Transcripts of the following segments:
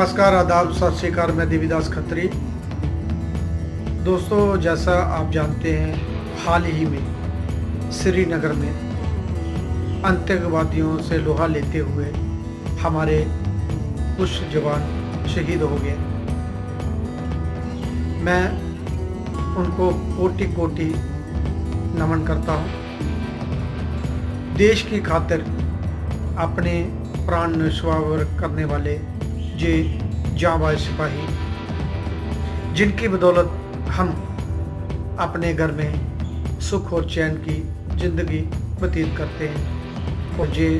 नमस्कार, आदाब, सत श्री अकाल। मैं देवीदास खत्री। दोस्तों, जैसा आप जानते हैं, हाल ही में श्रीनगर में आतंकवादियों से लोहा लेते हुए हमारे कुछ जवान शहीद हो गए। मैं उनको कोटि कोटि नमन करता हूँ। देश की खातिर अपने प्राण न्यौछावर करने वाले ये जांबाज सिपाही, जिनकी बदौलत हम अपने घर में सुख और चैन की जिंदगी व्यतीत करते हैं, और ये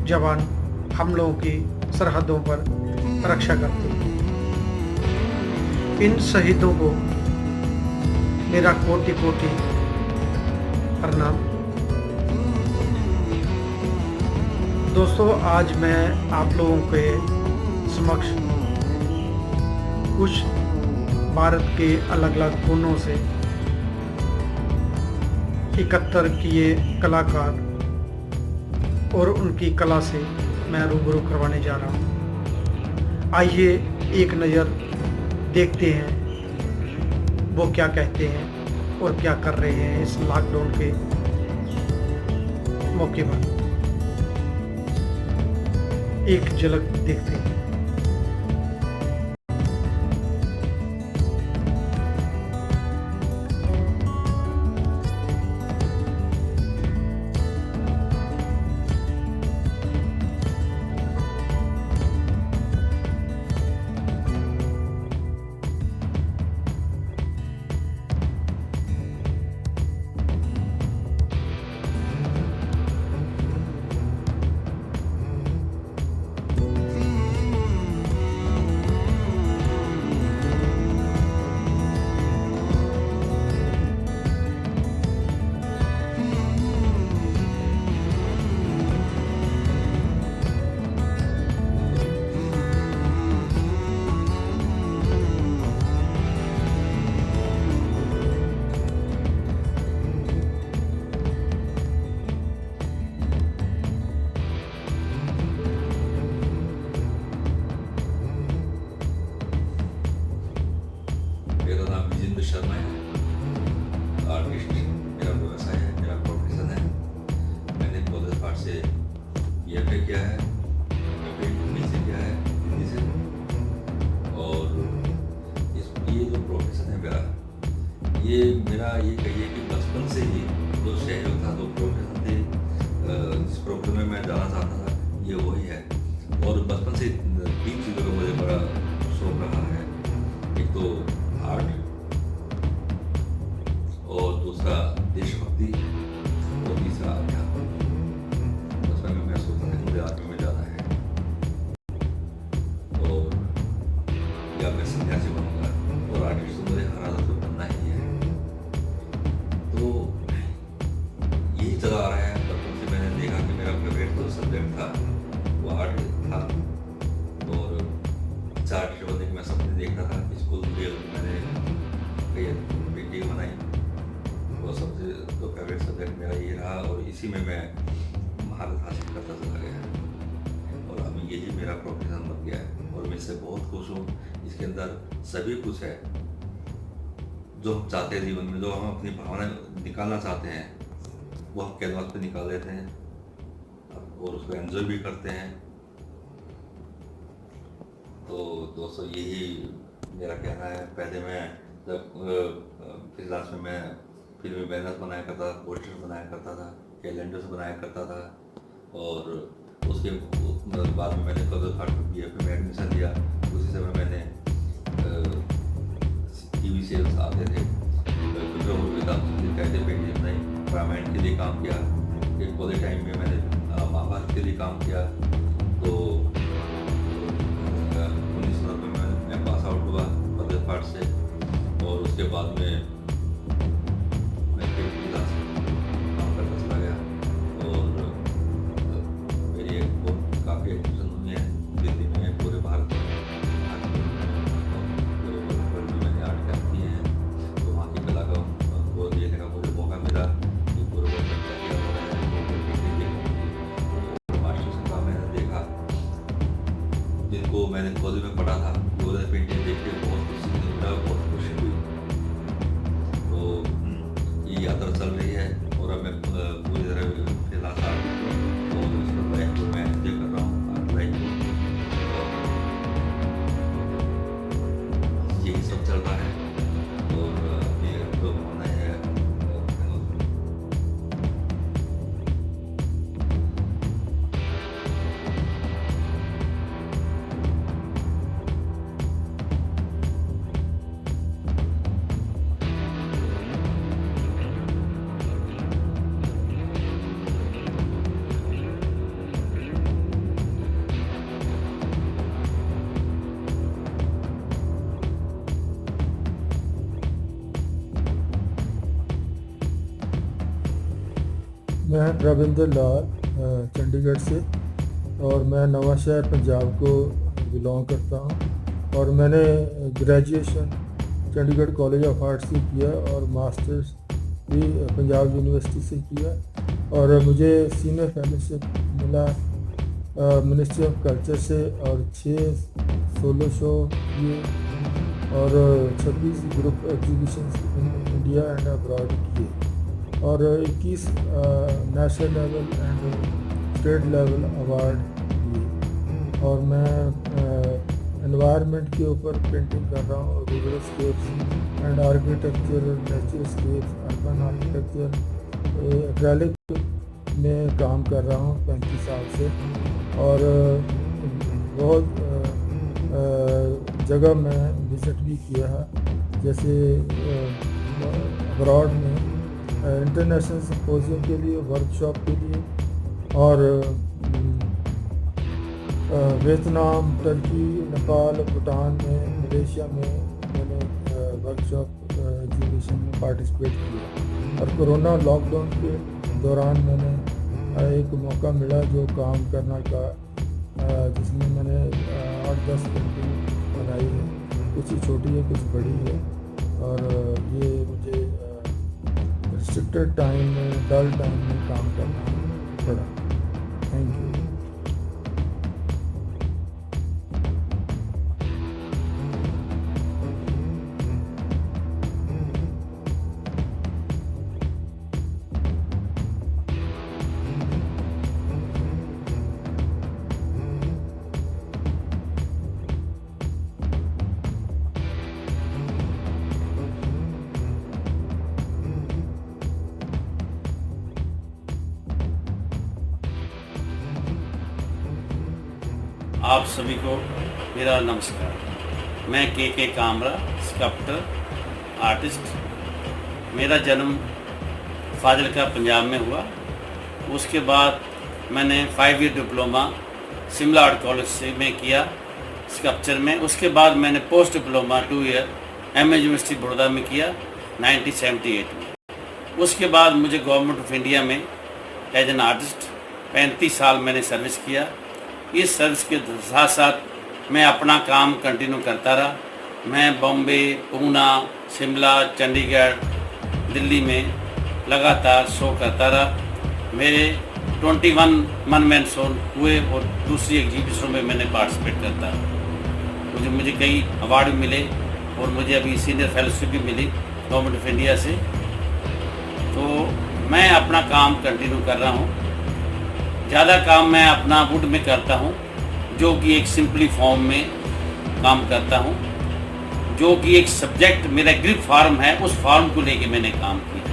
जवान हम लोगों की सरहदों पर रक्षा करते हैं। इन शहीदों को मेरा कोटि कोटि प्रणाम। दोस्तों, आज मैं आप लोगों के समक्ष कुछ भारत के अलग अलग कोनों से इकट्ठा किए कलाकार और उनकी कला से मैं रूबरू करवाने जा रहा हूँ। आइए एक नज़र देखते हैं वो क्या कहते हैं और क्या कर रहे हैं इस लॉकडाउन के मौके पर। एक झलक देखते हैं। मेरा नाम विजेंद्र शर्मा है। आर्टिस्ट मेरा व्यवसाय है, मेरा प्रोफेशन है। मैंने कॉलेज पार्ट से BFA किया है, MFA हिंदी से किया है, हिंदी से। और ये जो प्रोफेशन है मेरा, ये कहिए कि बचपन से ही जो शहर था, जो प्रोफेशन थे, जिस प्रोफेशन में मैं जाना चाहता था, ये वही है। और बचपन से 3 चीज़ों का मुझे बड़ा शौक रहा है। एक तो आर्ट, और दूसरा देशभक्ति, और तीसरा अध्यात्म। बचपन में मैं सोचता था कि मुझे आर्मी में जाना है, और या मैं सन्यासी बनूंगा, और आर्टिस्ट तो मुझे हर हालत में बनना ही है। तो यही चला आ रहा है। बचपन से मैंने देखा कि मेरा फेवरेट जो सब्जेक्ट था वो आर्ट था, और चार्ट बनने की मैं सपने देखता था। स्कूल में मैंने कई पेंटिंग बनाई, वो सबसे जो फेवरेट सब्जेक्ट मेरा ये रहा, और इसी में मैं महारत हासिल करता चला गया, और अभी यही मेरा प्रोफेशन बन गया है। और मैं इससे बहुत खुश हूँ। इसके अंदर सभी कुछ है जो हम चाहते हैं जीवन में, जो हम अपनी भावना निकालना चाहते हैं, वो हम कैनवास पे निकाल लेते हैं और उसको एंजॉय भी करते हैं। तो दोस्तों, यही मेरा कहना है। पहले मैं जब क्लास में मैं फिल्मी बैनर बनाया करता था, पोस्टर बनाया करता था, कैलेंडर्स बनाया करता था, और उसके बाद में मैंने कॉलेज पार्ट में BFA में एडमिशन लिया। उसी समय मैंने TV सीरियल्स आते थे, कहते पेंटिंग बनाई, रामायण के लिए काम किया। एक कॉलेज टाइम में मैंने महाभारत के लिए काम किया। तो 1990 में मैं पास आउट हुआ कॉलेज पार्ट से, और उसके बाद में मैं फिर क्लास काम करता चला गया। और मेरी एक बहुत काफ़ी एडमिशन हुई है दिल्ली में, पूरे भारत में। तो मैंने आर्ट कैंप किए हैं, तो वहाँ की कला को देखने का मुझे मौका मिला कि पूरे वर्ल्ड में क्या किया हो रहा है। मास्टर से का मैंने देखा, जिनको मैं मैं रविंद्र लाल चंडीगढ़ से, और मैं नवांशहर पंजाब को बिलोंग करता हूँ। और मैंने graduation Chandigarh college of art से किया और मास्टर्स भी पंजाब यूनिवर्सिटी से किया। और मुझे सीनियर फेलोशिप मिला मिनिस्ट्री ऑफ कल्चर से, और 6 सोलो शो किए और 26 group exhibitions India and abroad किए, और 21 national level and state level award दिए। और मैं एनवायरनमेंट के ऊपर पेंटिंग कर रहा हूँ, rural scapes and architecture, natural scapes, urban architecture, acrylic में काम कर रहा हूँ 35 साल से। और बहुत जगह मैं विज़िट भी किया है, जैसे अब्रॉड में इंटरनेशनल सिम्पोजियम के लिए, वर्कशॉप के लिए, और वियतनाम, टर्की, नेपाल, भूटान में, मलेशिया में मैंने वर्कशॉप एग्जीबिशन में पार्टिसिपेट किया। और कोरोना लॉकडाउन के दौरान मैंने एक मौका मिला जो काम करने का, जिसमें मैंने 8-10 पेंटिंग बनाई है, कुछ छोटी है कुछ बड़ी है। और ये मुझे रिस्ट्रिक्टेड टाइम में, डल टाइम में काम करना पड़ा। Thank you. आप सभी को मेरा नमस्कार। मैं के कामरा, स्कल्पटर, आर्टिस्ट। मेरा जन्म फाजिलका पंजाब में हुआ। उसके बाद मैंने 5 year diploma Shimla art college से में किया स्कल्पचर में। उसके बाद मैंने post diploma 2 year M university Baroda में किया 1978 में। उसके बाद मुझे गवर्नमेंट ऑफ इंडिया में एज एन आर्टिस्ट 35 साल मैंने सर्विस किया। इस सर्विस के साथ साथ मैं अपना काम कंटिन्यू करता रहा। मैं बॉम्बे, पूना, शिमला, चंडीगढ़, दिल्ली में लगातार शो करता रहा। मेरे 21 वन मैन शो हुए और दूसरी एग्जीबिशनों में मैंने पार्टिसिपेट करता रहा। मुझे कई अवार्ड मिले और मुझे अभी सीनियर फेलोशिप भी मिली गवर्नमेंट ऑफ इंडिया से। तो मैं अपना काम कंटिन्यू कर रहा हूँ। ज़्यादा काम मैं अपना वुड में करता हूँ, जो कि एक सिंपली फॉर्म में काम करता हूँ, जो कि एक सब्जेक्ट मेरा ग्रिप फार्म है, उस फार्म को लेके मैंने काम किया।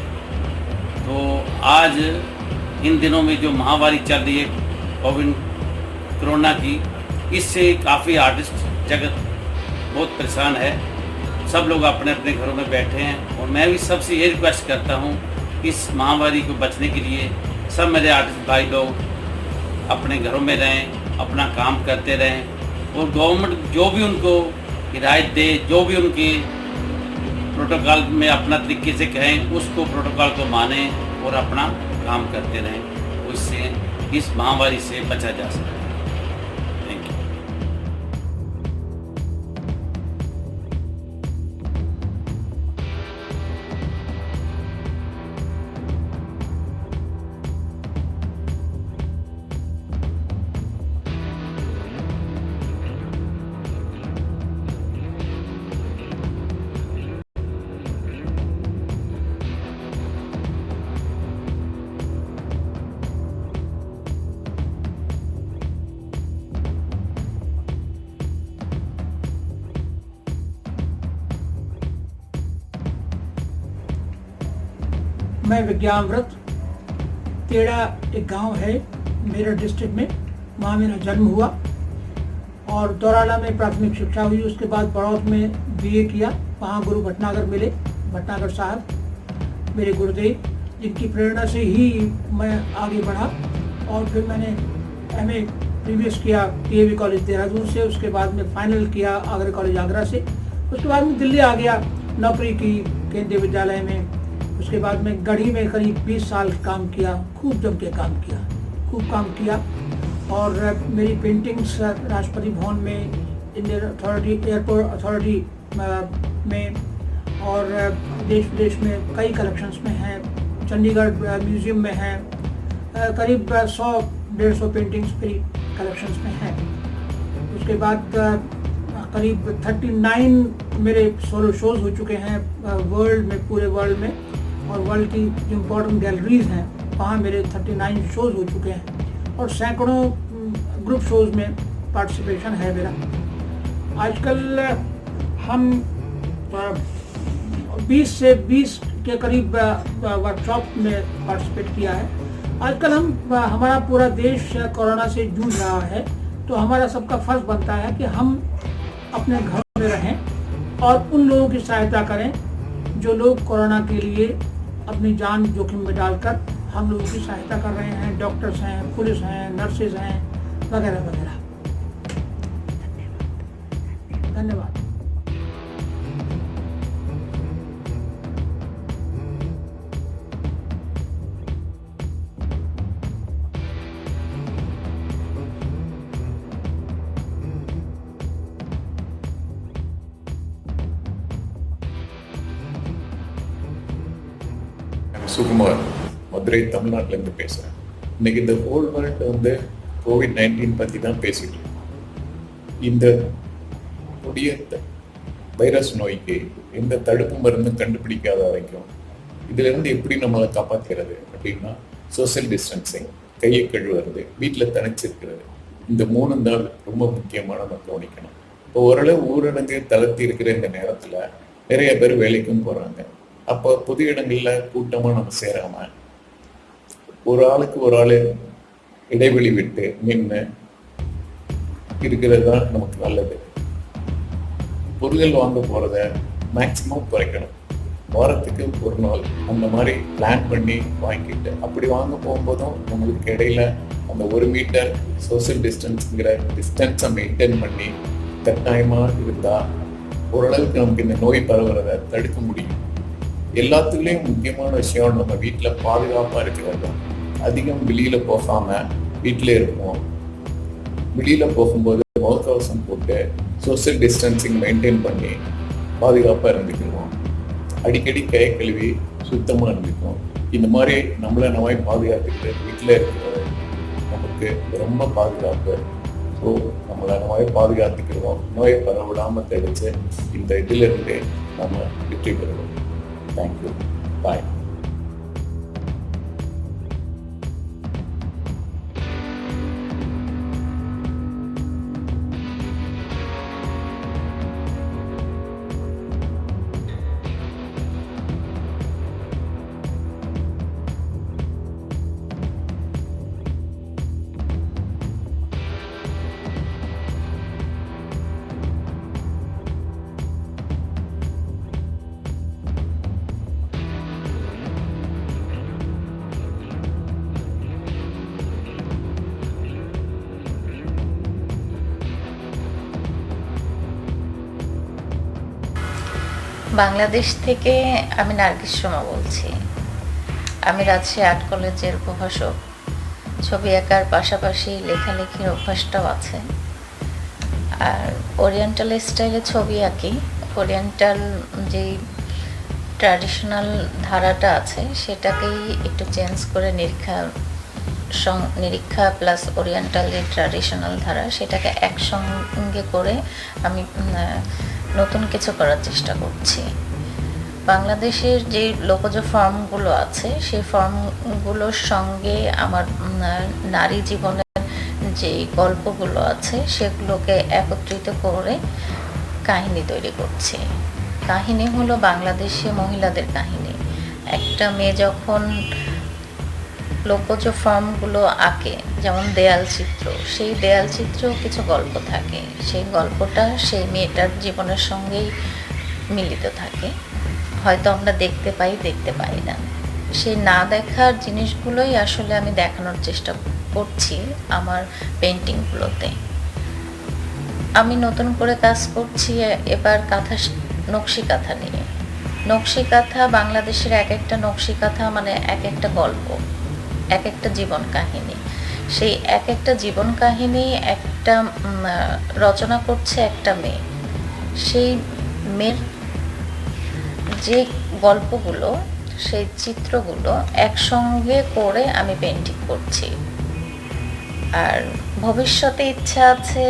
तो आज इन दिनों में जो महामारी चल रही है कोविड कोरोना की, इससे काफ़ी आर्टिस्ट जगत बहुत परेशान है। सब लोग अपने अपने घरों में बैठे हैं और मैं भी सबसे ये रिक्वेस्ट करता हूँ, इस महामारी को बचने के लिए सब मेरे आर्टिस्ट भाई लोग अपने घरों में रहें, अपना काम करते रहें, और गवर्नमेंट जो भी उनको हिदायत दे, जो भी उनके प्रोटोकॉल में अपना तरीके से कहें, उसको प्रोटोकॉल को मानें और अपना काम करते रहें। उससे इस महामारी से बचा जा सकता है। Thank you. मैं विज्ञानव्रत, तेड़ा एक गांव है मेरठ डिस्ट्रिक्ट में, वहाँ मेरा जन्म हुआ और दौराला में प्राथमिक शिक्षा हुई। उसके बाद बड़ौद में बीए किया। वहाँ गुरु भटनागर मिले, भटनागर साहब मेरे गुरुदेव, जिनकी प्रेरणा से ही मैं आगे बढ़ा। और फिर मैंने एमए प्रीवियस किया टीएवी कॉलेज देहरादून से। उसके बाद में फाइनल किया आगरा कॉलेज आगरा से। उसके बाद में दिल्ली आ गया, नौकरी की केंद्रीय विद्यालय में उसके बाद मैं गढ़ी में करीब 20 साल काम किया, खूब जम के काम किया, खूब काम किया। और मेरी पेंटिंग्स राष्ट्रपति भवन में, इंडियन अथॉरिटी, एयरपोर्ट अथॉरिटी में और देश विदेश में कई कलेक्शंस में हैं। चंडीगढ़ म्यूज़ियम में हैं, करीब 100-150 पेंटिंग्स मेरी कलेक्शंस में हैं। उसके बाद करीब 39 मेरे सोलो शोज़ हो चुके हैं वर्ल्ड में, पूरे वर्ल्ड में। और वर्ल्ड की जो इम्पोर्टेंट गैलरीज हैं वहाँ मेरे 39 शोज़ हो चुके हैं और सैकड़ों ग्रुप शोज़ में पार्टिसिपेशन है मेरा। आजकल हम 20 से 20 के करीब वर्कशॉप में पार्टिसिपेट किया है। आजकल हमारा पूरा देश कोरोना से जूझ रहा है, तो हमारा सबका फर्ज बनता है कि हम अपने घर में रहें और उन लोगों की सहायता करें जो लोग कोरोना के लिए अपनी जान जोखिम में डालकर हम लोगों की सहायता कर रहे हैं। डॉक्टर्स हैं, पुलिस हैं, नर्सेज हैं, वगैरह वगैरह। धन्यवाद। சுகுமார், மதுரை, தமிழ்நாட்டிலேருந்து பேசுகிறேன். இன்றைக்கி இந்த ஹோல் வேர்ல்டு வந்து COVID-19 பற்றி தான் பேசிட்டு இருக்கோம். இந்த கொடிய வைரஸ் நோய்க்கு எந்த தடுப்பு மருந்தும் கண்டுபிடிக்காத வரைக்கும் இதிலிருந்து எப்படி நம்மளை காப்பாற்றுறது அப்படின்னா சோசியல் டிஸ்டன்சிங், கையை கழுவுறது, வீட்டில் தனிச்சிருக்கிறது, இந்த 3 தான் ரொம்ப முக்கியமான நம்ம கவனிக்கணும். இப்போ ஓரளவு ஊரடங்கு தளர்த்தி இருக்கிற இந்த நேரத்தில் நிறைய பேர் வேலைக்கும் போகிறாங்க. அப்போ பொது இடங்களில் கூட்டமாக நம்ம சேராமல் ஒரு ஆளுக்கு ஒரு ஆள் இடைவெளி விட்டு நின்று இருக்கிறது தான் நமக்கு நல்லது. பொருட்கள் வாங்க போகிறத மேக்சிமம் குறைக்கணும். வாரத்துக்கு ஒரு நாள் அந்த மாதிரி பிளான் பண்ணி வாங்கிட்டு அப்படி வாங்க போகும்போதும் நம்மளுக்கு இடையில அந்த 1 மீட்டர் சோசியல் டிஸ்டன்ஸுங்கிற டிஸ்டன்ஸை மெயின்டைன் பண்ணி கட்டாயமாக இருந்தால் ஓரளவுக்கு நமக்கு இந்த நோய் பரவுறதை தடுக்க முடியும். எல்லாத்துலேயும் முக்கியமான விஷயம் நம்ம வீட்டில் பாதுகாப்பாக இருக்கிறது. அதிகம் வெளியில் போகாமல் வீட்டிலே இருப்போம். வெளியில் போகும்போது முகக்கவசம் போட்டு சோசியல் டிஸ்டன்சிங் மெயின்டைன் பண்ணி பாதுகாப்பாக இருந்துக்குவோம். அடிக்கடி கை கழுவி சுத்தமாக இருந்துக்கும். இந்த மாதிரி நம்மளை நம்ம பாதுகாத்துக்கிட்டு வீட்டில் இருக்கிறது நமக்கு ரொம்ப பாதுகாப்பு. ஸோ நம்மளை நம்ம பாதுகாத்துக்கிறோம். நோயை பரவிடாமல் தடுத்து இந்த இதிலிருந்து நம்ம வெற்றி பெறுவோம். Thank you. Bye. বাংলাদেশ থেকে আমি নার্গিস সোমা বলছি। আমি রাজশাহী আর্ট কলেজের প্রভাষক। ছবি আঁকার পাশাপাশি লেখালেখির অভ্যাসটাও আছে। আর ওরিয়েন্টাল স্টাইলে ছবি আঁকি। ওরিয়েন্টাল যেই ট্র্যাডিশনাল ধারাটা আছে সেটাকেই একটু চেঞ্জ করে নিরীক্ষা প্লাস ওরিয়েন্টাল যে ট্র্যাডিশনাল ধারা সেটাকে একসঙ্গে করে আমি নতুন কিছু করার চেষ্টা করছি। বাংলাদেশের যে লোকজ ফর্মগুলো আছে সেই ফর্মগুলোর সঙ্গে আমার নারী জীবনের যে গল্পগুলো আছে সেগুলোকে একত্রিত করে কাহিনী তৈরি করছি। কাহিনী হলো বাংলাদেশে মহিলাদের কাহিনী। একটা মেয়ে যখন লোকজ ফর্মগুলো আঁকে, যেমন দেয়াল চিত্র, সেই দেয়াল চিত্রেও কিছু গল্প থাকে। সেই গল্পটা সেই মেয়েটার জীবনের সঙ্গেই মিলিত থাকে। হয়তো আমরা দেখতে পাই না। সেই না দেখার জিনিসগুলোই আসলে আমি দেখানোর চেষ্টা করছি আমার পেন্টিংগুলোতে। আমি নতুন করে কাজ করছি এবার নকশি কাঁথা নিয়ে। নকশিকাঁথা বাংলাদেশের এক একটা নকশিকাঁথা মানে এক একটা গল্প, এক একটা জীবন কাহিনী। সেই এক একটা জীবন কাহিনী একটা রচনা করছে একটা মেয়ে। সেই মেয়ের যে গল্পগুলো, সেই চিত্রগুলো একসঙ্গে করে আমি পেন্টিং করছি। আর ভবিষ্যতে ইচ্ছা আছে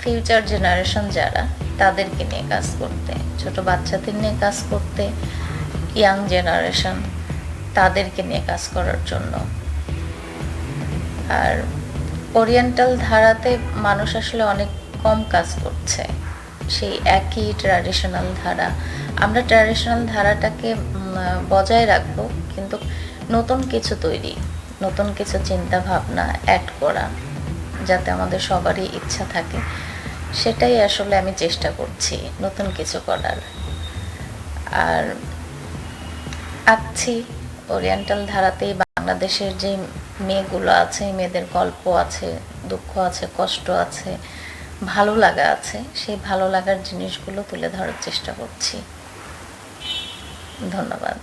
ফিউচার জেনারেশন যারা, তাদেরকে নিয়ে কাজ করতে, ছোট বাচ্চাদের নিয়ে কাজ করতে, ইয়াং জেনারেশন তাদেরকে নিয়ে কাজ করার জন্য। আর ওরিয়েন্টাল ধারাতে মানুষ আসলে অনেক কম কাজ করছে, সেই একই ট্র্যাডিশনাল ধারা। আমরা ট্র্যাডিশনাল ধারাটাকে বজায় রাখবো, কিন্তু নতুন কিছু তৈরি, নতুন কিছু চিন্তা ভাবনা অ্যাড করা, যাতে আমাদের সবারই ইচ্ছা থাকে, সেটাই আসলে আমি চেষ্টা করছি নতুন কিছু করার। আর আঁকছি ওরিয়েন্টাল ধারাতেই। বাংলাদেশের যে মেয়েগুলো আছে, মেয়েদের গল্প আছে, দুঃখ আছে, কষ্ট আছে, ভালো লাগা আছে, সেই ভালো লাগার জিনিসগুলো তুলে ধরার চেষ্টা করছি। ধন্যবাদ।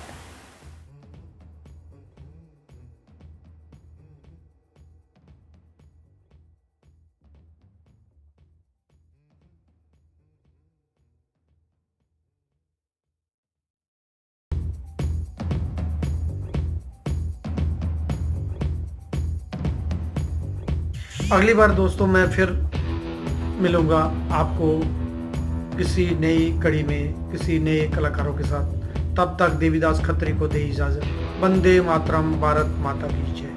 अगली बार दोस्तों मैं फिर मिलूँगा आपको किसी नई कड़ी में, किसी नए कलाकारों के साथ। तब तक देवीदास खत्री को दे इजाज़त। वंदे मातरम, भारत माता की जय।